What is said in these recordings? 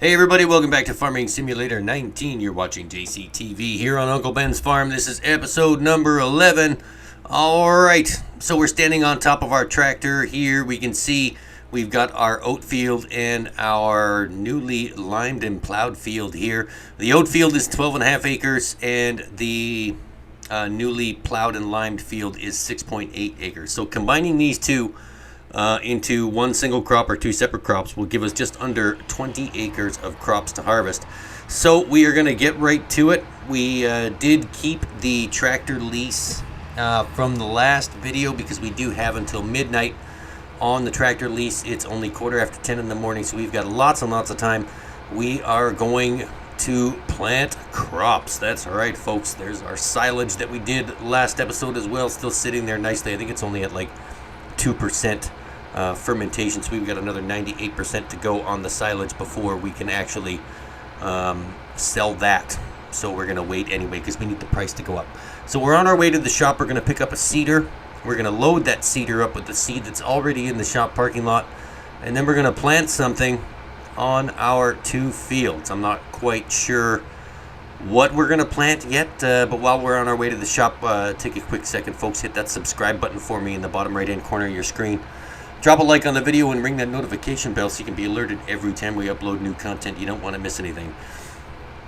Hey everybody, welcome back to Farming Simulator 19. You're watching JCTV here on Uncle Ben's Farm. This is episode number 11. Alright, so we're standing on top of our tractor here. We can see we've got our oat field and our newly limed and plowed field here. The oat field is 12.5 acres and the newly plowed and limed field is 6.8 acres. So combining these two into one single crop or two separate crops will give us just under 20 acres of crops to harvest. So we are going to get right to it. We did keep the tractor lease from the last video because we do have until midnight on the tractor lease. It's only 10:15 in the morning, so we've got lots and lots of time. We are going to plant crops. That's right, folks. There's our silage that we did last episode as well, still sitting there nicely. I think it's only at like 2% fermentation, so we've got another 98% to go on the silage before we can actually sell that. So we're going to wait anyway because we need the price to go up. So we're on our way to the shop. We're going to pick up a seeder. We're going to load that seeder up with the seed that's already in the shop parking lot, and then we're going to plant something on our two fields. I'm not quite sure what we're going to plant yet, but while we're on our way to the shop, take a quick second, folks. Hit that subscribe button for me in the bottom right hand corner of your screen. Drop a like on the video and ring that notification bell so you can be alerted every time we upload new content. You don't want to miss anything.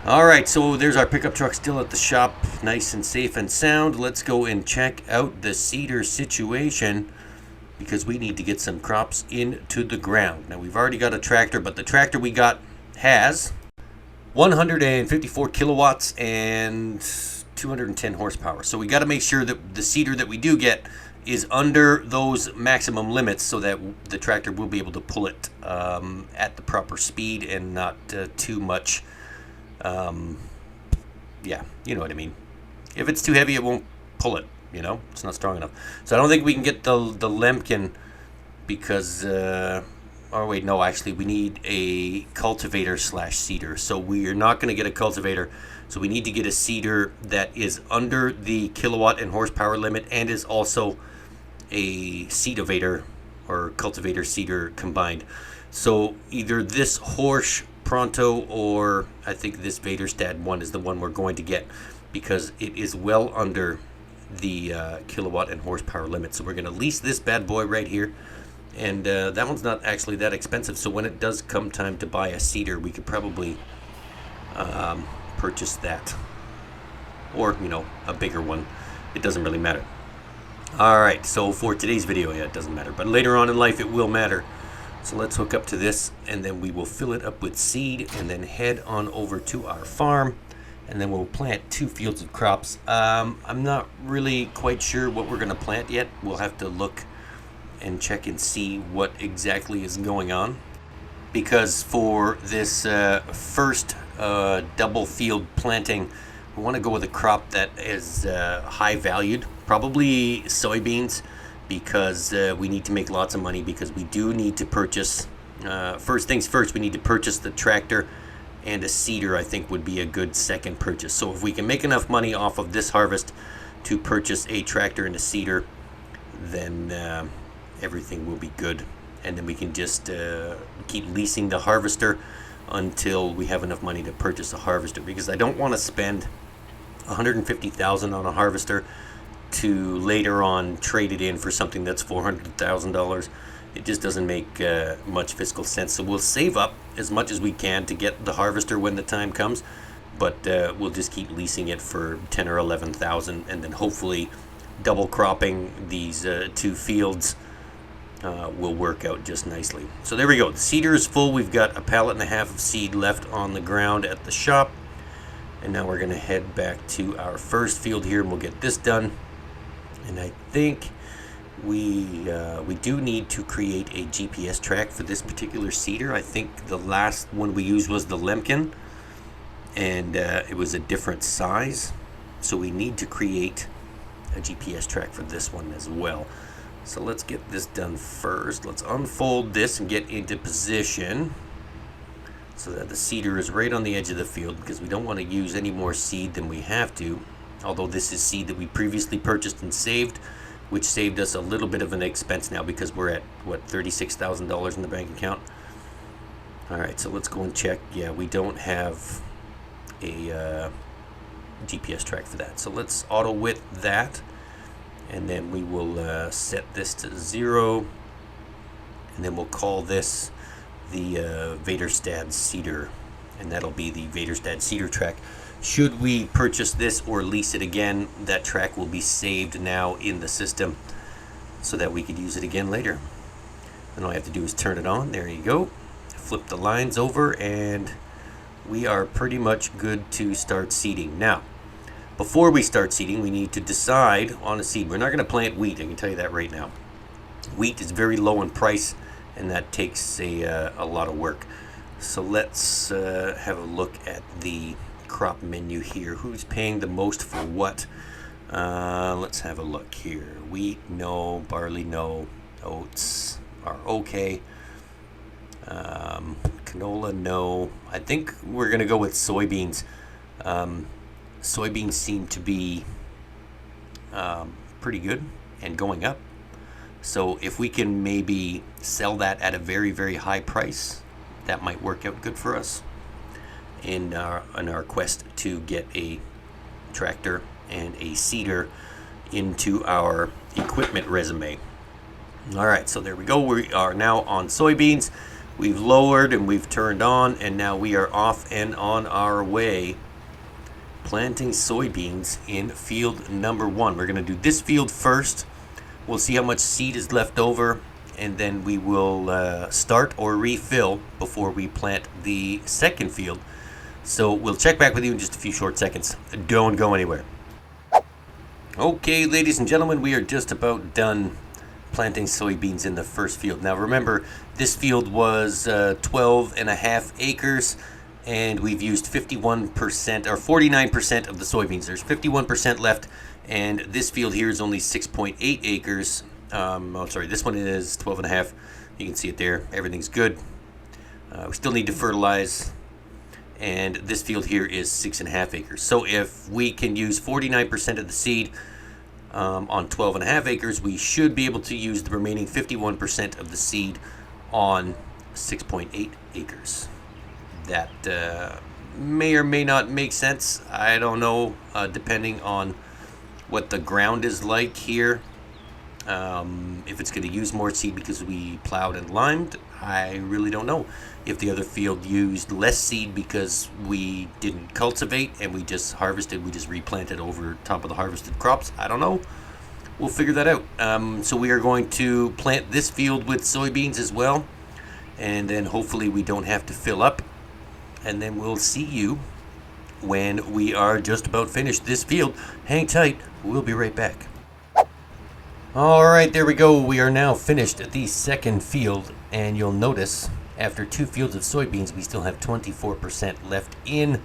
Alright, so there's our pickup truck still at the shop, nice and safe and sound. Let's go and check out the seeder situation because we need to get some crops into the ground. Now we've already got a tractor, but the tractor we got has 154 kilowatts and 210 horsepower. So we got to make sure that the seeder that we do get is under those maximum limits so that the tractor will be able to pull it at the proper speed and not too much. Yeah, you know what I mean. If it's too heavy, it won't pull it. You know, it's not strong enough. So I don't think we can get the Lemken because. Oh wait, no. Actually, we need a cultivator / seeder. So we are not going to get a cultivator. So we need to get a seeder that is under the kilowatt and horsepower limit and is also a seedivator or cultivator seeder combined. So either this Horsch Pronto or I think this Vaderstad one is the one we're going to get because it is well under the kilowatt and horsepower limit. So we're going to lease this bad boy right here. And that one's not actually that expensive. So when it does come time to buy a seeder, we could probably purchase that. Or, you know, a bigger one. It doesn't really matter. Alright, so for today's video, yeah, it doesn't matter. But later on in life, it will matter. So let's hook up to this, and then we will fill it up with seed, and then head on over to our farm. And then we'll plant 2 fields of crops. I'm not really quite sure what we're going to plant yet. We'll have to look and check and see what exactly is going on. Because for this first double field planting, we want to go with a crop that is high valued, probably soybeans, because we need to make lots of money because we do need to purchase, first things first, we need to purchase the tractor, and a seeder I think would be a good second purchase. So if we can make enough money off of this harvest to purchase a tractor and a seeder, then everything will be good. And then we can just keep leasing the harvester until we have enough money to purchase a harvester, because I don't want to spend $150,000 on a harvester to later on trade it in for something that's $400,000. It just doesn't make much fiscal sense. So we'll save up as much as we can to get the harvester when the time comes, but we'll just keep leasing it for $10,000 or $11,000, and then hopefully double cropping these 2 fields will work out just nicely. So there we go. The seeder is full. We've got a pallet and a half of seed left on the ground at the shop. And now we're going to head back to our first field here, and we'll get this done. And I think we do need to create a GPS track for this particular seeder. I think the last one we used was the Lemken, and it was a different size. So we need to create a GPS track for this one as well. So let's get this done first. Let's unfold this and get into position so that the seeder is right on the edge of the field, because we don't want to use any more seed than we have to. Although this is seed that we previously purchased and saved, which saved us a little bit of an expense now because we're at, what, $36,000 in the bank account. Alright, so let's go and check. Yeah, we don't have a GPS track for that. So let's auto width that, and then we will set this to 0, and then we'll call this the Vaderstad Cedar, and that'll be the Vaderstad Cedar track. Should we purchase this or lease it again, that track will be saved now in the system so that we could use it again later. And all I have to do is turn it on. There you go. Flip the lines over, and we are pretty much good to start seeding. Now, before we start seeding, we need to decide on a seed. We're not going to plant wheat, I can tell you that right now. Wheat is very low in price, and that takes a lot of work. So let's have a look at the crop menu here. Who's paying the most for what? Let's have a look here. Wheat, no. Barley, no. Oats are okay. Canola, no. I think we're gonna go with soybeans. Soybeans seem to be pretty good and going up. So if we can maybe sell that at a very, very high price, that might work out good for us in our quest to get a tractor and a seeder into our equipment resume. All right, so there we go. We are now on soybeans. We've lowered and we've turned on, and now we are off and on our way planting soybeans in field number 1. We're going to do this field first. We'll see how much seed is left over, and then we will start or refill before we plant the second field. So we'll check back with you in just a few short seconds. Don't go anywhere. Okay, ladies and gentlemen, we are just about done planting soybeans in the first field. Now remember, this field was 12.5 acres, and we've used 51% or 49% of the soybeans. There's 51% left, and this field here is only 6.8 acres. Oh, sorry, this one is 12.5. You can see it there. Everything's good. We still need to fertilize, and this field here is 6.5 acres. So if we can use 49% of the seed on 12.5 acres, we should be able to use the remaining 51% of the seed on 6.8 acres. That may or may not make sense. I don't know, depending on what the ground is like here. If it's going to use more seed because we plowed and limed, I really don't know. If the other field used less seed because we didn't cultivate and we just harvested, we just replanted over top of the harvested crops, I don't know. We'll figure that out. So we are going to plant this field with soybeans as well, and then hopefully we don't have to fill up, and then we'll see you when we are just about finished this field. Hang tight, we'll be right back. Alright, there we go. We are now finished at the second field, and you'll notice after 2 fields of soybeans, we still have 24% left in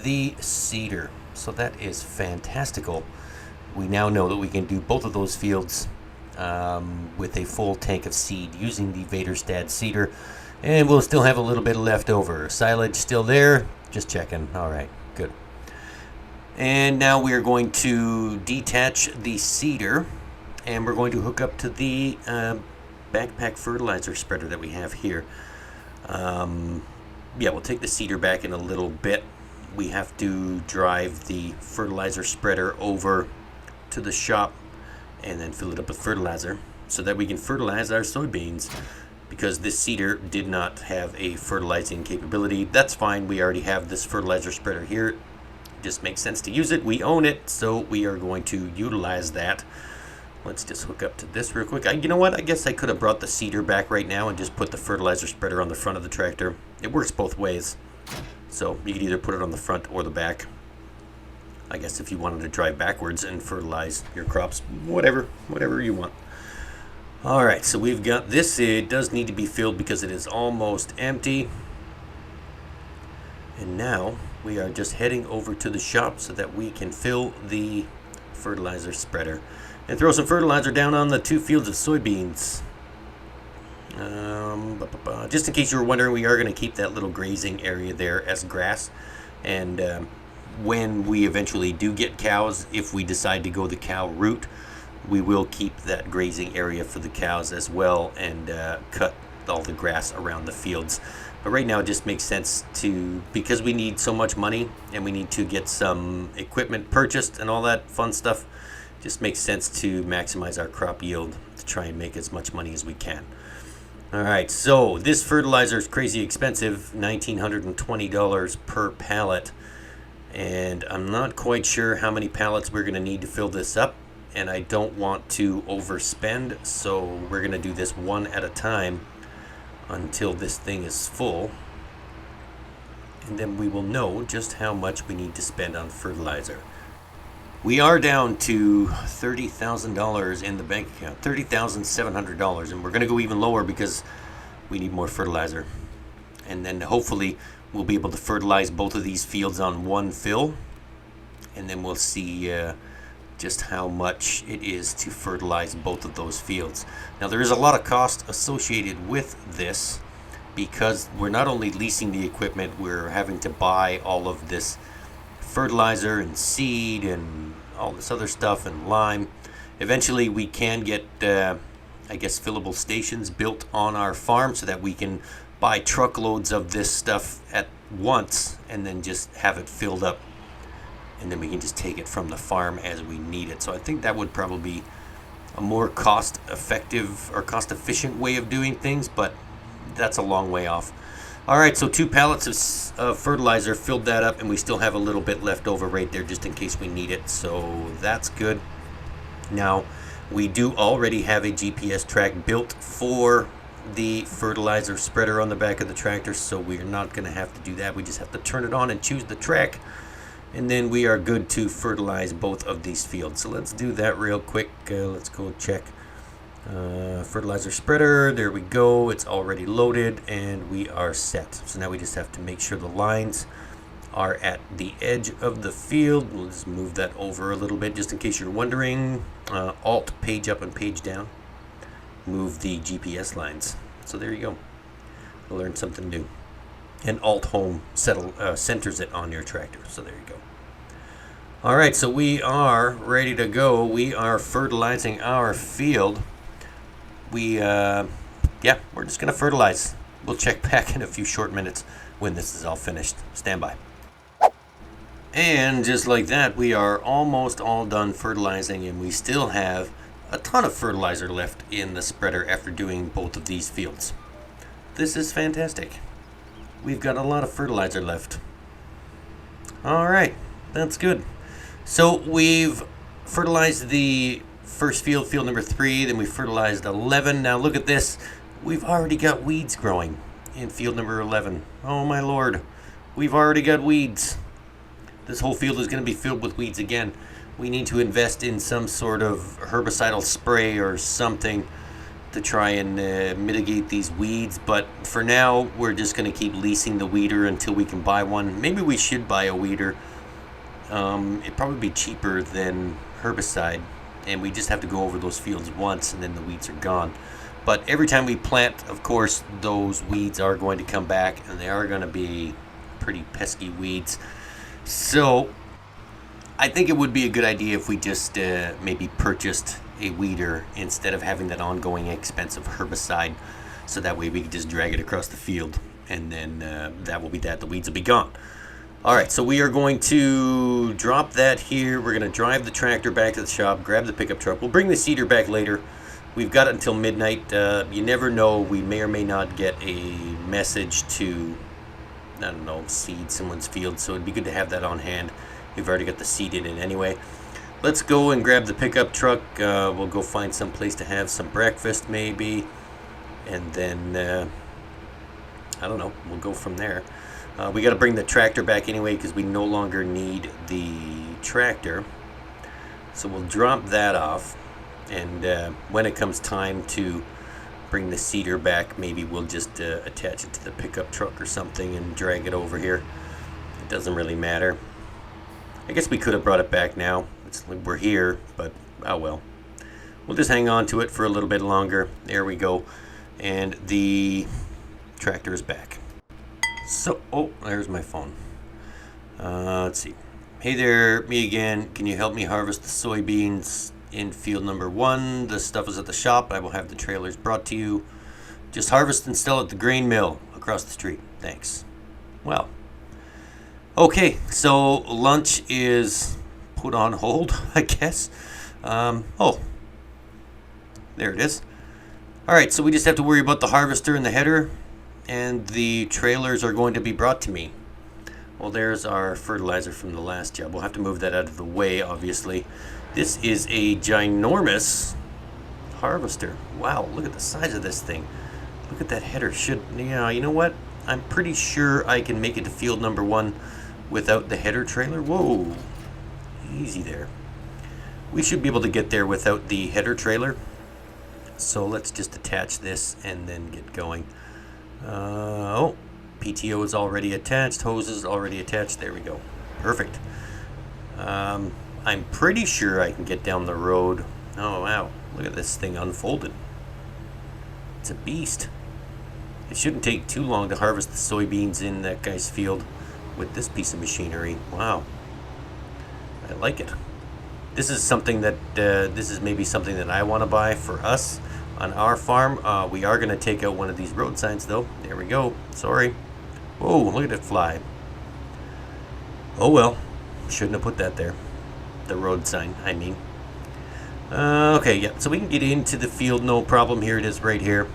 the seeder. So that is fantastical. We now know that we can do both of those fields with a full tank of seed using the Vaderstad seeder, and we'll still have a little bit left over. Silage still there, just checking. Alright, good. And now we are going to detach the seeder, and we're going to hook up to the backpack fertilizer spreader that we have here. Yeah, we'll take the seeder back in a little bit. We have to drive the fertilizer spreader over to the shop and then fill it up with fertilizer so that we can fertilize our soybeans, because this seeder did not have a fertilizing capability. That's fine. We already have this fertilizer spreader here. It just makes sense to use it. We own it, so we are going to utilize that. Let's just hook up to this real quick. You know what? I guess I could have brought the seeder back right now and just put the fertilizer spreader on the front of the tractor. It works both ways. So you could either put it on the front or the back. I guess if you wanted to drive backwards and fertilize your crops, whatever you want. Alright, so we've got this. It does need to be filled because it is almost empty. And now we are just heading over to the shop so that we can fill the fertilizer spreader and throw some fertilizer down on the 2 fields of soybeans. Just in case you were wondering, we are going to keep that little grazing area there as grass, and when we eventually do get cows, if we decide to go the cow route, we will keep that grazing area for the cows as well, and cut all the grass around the fields. But right now it just makes sense to, because we need so much money and we need to get some equipment purchased and all that fun stuff, it just makes sense to maximize our crop yield to try and make as much money as we can. Alright, so this fertilizer is crazy expensive, $1,920 per pallet. And I'm not quite sure how many pallets we're going to need to fill this up. And I don't want to overspend, so we're going to do this one at a time until this thing is full. And then we will know just how much we need to spend on fertilizer. We are down to $30,000 in the bank account, $30,700, and we're going to go even lower because we need more fertilizer. And then hopefully we'll be able to fertilize both of these fields on one fill, and then we'll see just how much it is to fertilize both of those fields. Now there is a lot of cost associated with this because we're not only leasing the equipment, we're having to buy all of this fertilizer and seed and all this other stuff and lime. Eventually we can get I guess fillable stations built on our farm so that we can buy truckloads of this stuff at once and then just have it filled up, and then we can just take it from the farm as we need it. So I think that would probably be a more cost effective or cost efficient way of doing things, but that's a long way off. Alright, so 2 pallets of fertilizer, filled that up, and we still have a little bit left over right there just in case we need it, so that's good. Now we do already have a GPS track built for the fertilizer spreader on the back of the tractor, so we're not going to have to do that. We just have to turn it on and choose the track, and then we are good to fertilize both of these fields. So let's do that real quick. Let's go check fertilizer spreader. There we go. It's already loaded and we are set. So now we just have to make sure the lines are at the edge of the field. We'll just move that over a little bit just in case you're wondering. Alt page up and page down. Move the GPS lines. So there you go. You'll learn something new. And Alt Home centers it on your tractor. So there you go. Alright, so we are ready to go. We are fertilizing our field. We're just going to fertilize. We'll check back in a few short minutes when this is all finished. Stand by. And just like that, we are almost all done fertilizing, and we still have a ton of fertilizer left in the spreader after doing both of these fields. This is fantastic. We've got a lot of fertilizer left. Alright, that's good. So we've fertilized the first field, field number 3, then we fertilized 11. Now look at this. We've already got weeds growing in field number 11. Oh my lord. We've already got weeds. This whole field is going to be filled with weeds again. We need to invest in some sort of herbicidal spray or something to try and mitigate these weeds, but for now we're just going to keep leasing the weeder until we can buy one. Maybe we should buy a weeder. It'd probably be cheaper than herbicide, and we just have to go over those fields once and then the weeds are gone. But every time we plant, of course, those weeds are going to come back, and they are going to be pretty pesky weeds. So I think it would be a good idea if we just maybe purchased a weeder instead of having that ongoing expensive herbicide, so that way we can just drag it across the field, and then that will be that. The weeds will be gone. Alright, so we are going to drop that here. We're going to drive the tractor back to the shop, grab the pickup truck. We'll bring the seeder back later. We've got it until midnight. You never know. We may or may not get a message to, I don't know, seed someone's field, so it'd be good to have that on hand. We've already got the seed in it anyway. Let's go and grab the pickup truck. We'll go find some place to have some breakfast maybe, and then I don't know, we'll go from there. We got to bring the tractor back anyway because we no longer need the tractor, so we'll drop that off, and when it comes time to bring the seeder back, maybe we'll just attach it to the pickup truck or something and drag it over here. It doesn't really matter. I guess we could have brought it back now. We're here, but oh well. We'll just hang on to it for a little bit longer. There we go. And the tractor is back. So, oh, there's my phone. Let's see. Hey there, me again. Can you help me harvest the soybeans in field number 1? The stuff is at the shop. I will have the trailers brought to you Just harvest and sell at the grain mill across the street. Thanks. Well, okay, so lunch is put on hold, I guess. Oh, there it is. All right, so we just have to worry about the harvester and the header, and the trailers are going to be brought to me. Well, there's our fertilizer from the last job. We'll have to move that out of the way, obviously. This is a ginormous harvester. Wow, look at the size of this thing. Look at that header. Yeah, you know what? I'm pretty sure I can make it to field number 1 without the header trailer. Whoa, easy there. We should be able to get there without the header trailer. So let's just attach this and then get going. Oh, PTO is already attached. Hose is already attached. There we go. Perfect. I'm pretty sure I can get down the road. Oh, wow. Look at this thing unfolded. It's a beast. It shouldn't take too long to harvest the soybeans in that guy's field with this piece of machinery. Wow. I like it. This is something that, this is maybe something that I want to buy for us on our farm. We are going to take out one of these road signs though. There we go. Sorry. Whoa, look at it fly. Oh well. Shouldn't have put that there. The road sign, I mean. Okay, yeah, so we can get into the field, no problem. Here it is right here.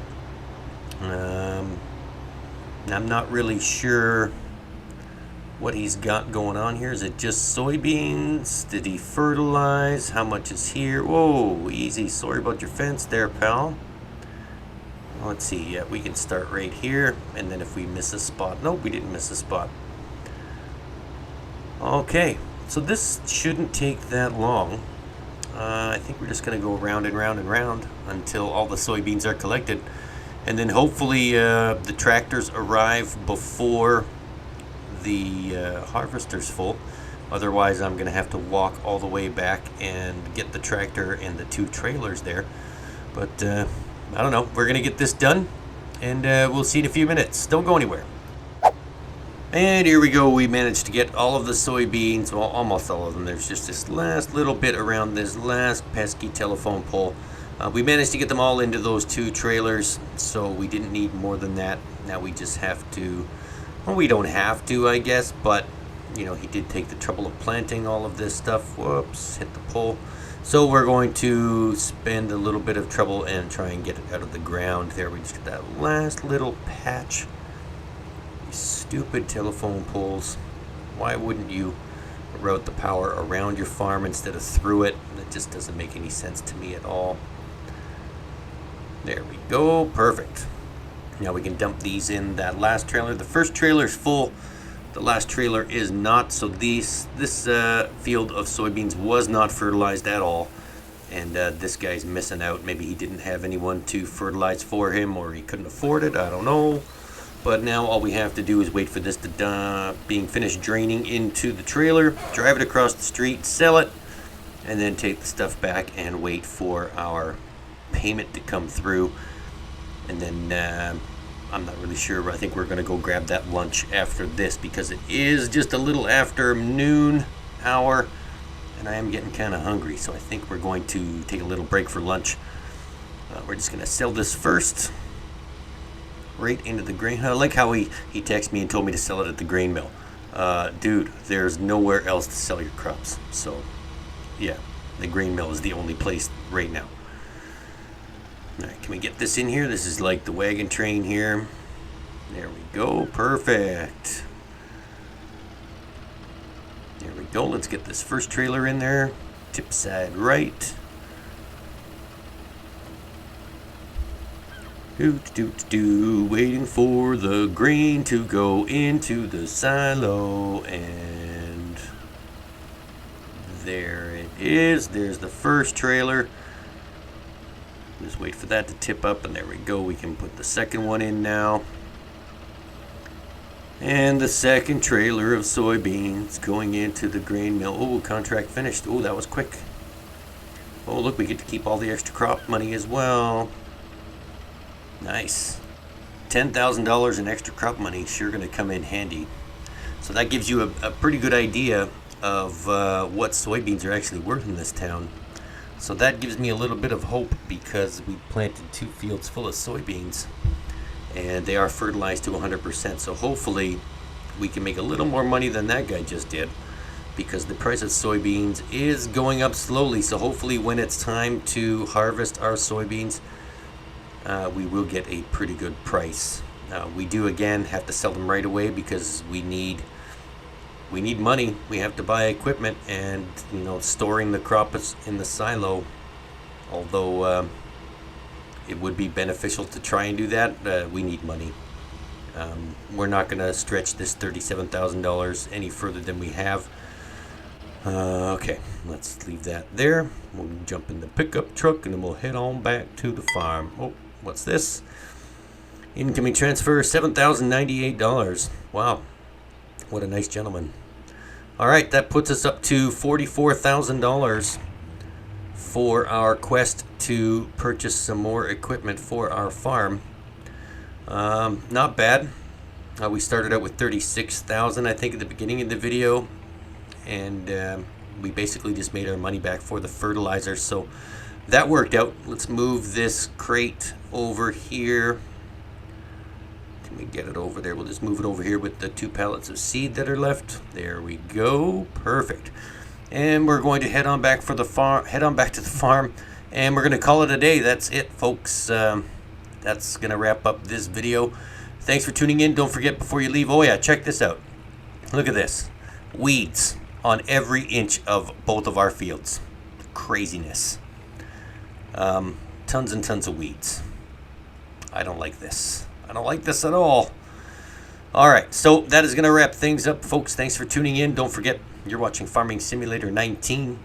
I'm not really sure what he's got going on here. Is it just soybeans? Did he fertilize? How much is here? Whoa, easy. Sorry about your fence there, pal. Let's see. Yeah, we can start right here. And then if we miss a spot. Nope, we didn't miss a spot. Okay, so this shouldn't take that long. I think we're just going to go round and round and round until all the soybeans are collected. And then hopefully the tractors arrive before the harvester's full. Otherwise, I'm going to have to walk all the way back and get the tractor and the 2 trailers there. But I don't know. We're going to get this done, and we'll see in a few minutes. Don't go anywhere. And here we go. We managed to get all of the soybeans, well, almost all of them. There's just this last little bit around this last pesky telephone pole. We managed to get them all into those 2 trailers, so we didn't need more than that. Now we just have to, well, we don't have to, I guess, but, you know, he did take the trouble of planting all of this stuff. Whoops, hit the pole. So we're going to spend a little bit of trouble and try and get it out of the ground. There, we just get that last little patch. Stupid telephone poles. Why wouldn't you route the power around your farm instead of through it? That just doesn't make any sense to me at all. There we go. Perfect. Now we can dump these in that last trailer. The first trailer is full. The last trailer is not. So this field of soybeans was not fertilized at all. And this guy's missing out. Maybe he didn't have anyone to fertilize for him, or he couldn't afford it. I don't know. But now all we have to do is wait for this to being finished draining into the trailer, drive it across the street, sell it, and then take the stuff back and wait for our payment to come through. And then I'm not really sure. I think we're going to go grab that lunch after this because it is just a little after noon hour, and I am getting kind of hungry. So I think we're going to take a little break for lunch. We're just going to sell this first. Right into the grain. I like how he texted me and told me to sell it at the grain mill. Dude, there's nowhere else to sell your crops. So, yeah, the grain mill is the only place right now. All right, can we get this in here? This is like the wagon train here. There we go. Perfect. There we go. Let's get this first trailer in there. Tip side right. Waiting for the grain to go into the silo, and there it is. There's the first trailer. Just wait for that to tip up, and there we go. We can put the second one in now. And the second trailer of soybeans going into the grain mill. Oh, contract finished. Oh, that was quick. Oh, look, we get to keep all the extra crop money as well. Nice. $10,000 in extra crop money, sure going to come in handy. So that gives you a pretty good idea of what soybeans are actually worth in this town. So that gives me a little bit of hope because we planted 2 fields full of soybeans. and they are fertilized to 100%. So hopefully we can make a little more money than that guy just did, because the price of soybeans is going up slowly. So hopefully when it's time to harvest our soybeans, we will get a pretty good price. We do again have to sell them right away because we need money. We have to buy equipment, and storing the crop in the silo, although it would be beneficial to try and do that, we need money. We're not going to stretch this $37,000 any further than we have. Okay, let's leave that there. We'll jump in the pickup truck and then we'll head on back to the farm. Oh, what's this? Incoming transfer, $7,098. Wow, what a nice gentleman. All right, that puts us up to $44,000 for our quest to purchase some more equipment for our farm. Not bad. We started out with $36,000, I think, at the beginning of the video, and we basically just made our money back for the fertilizer, so that worked out. Let's move this crate over here. Can we get it over there? We'll just move it over here with the 2 pallets of seed that are left. There we go. Perfect. And we're going to head on back to the farm, and we're going to call it a day. That's it, folks. That's going to wrap up this video. Thanks for tuning in. Don't forget, before you leave, oh yeah, check this out. Look at this. Weeds on every inch of both of our fields. Craziness. Tons and tons of weeds. I don't like this. I don't like this at all. Alright, so that is going to wrap things up, folks. Thanks for tuning in. Don't forget, you're watching Farming Simulator 19.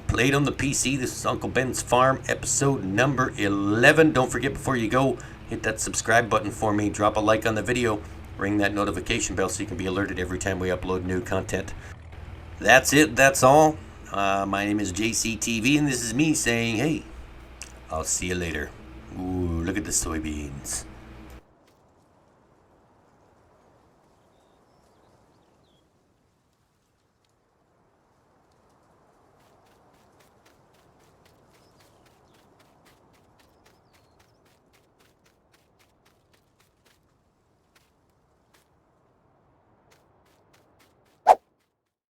Played on the PC. This is Uncle Ben's Farm, episode number 11. Don't forget, before you go, hit that subscribe button for me. Drop a like on the video. Ring that notification bell so you can be alerted every time we upload new content. That's it. That's all. My name is JCTV, and this is me saying, hey, I'll see you later. Ooh, look at the soybeans.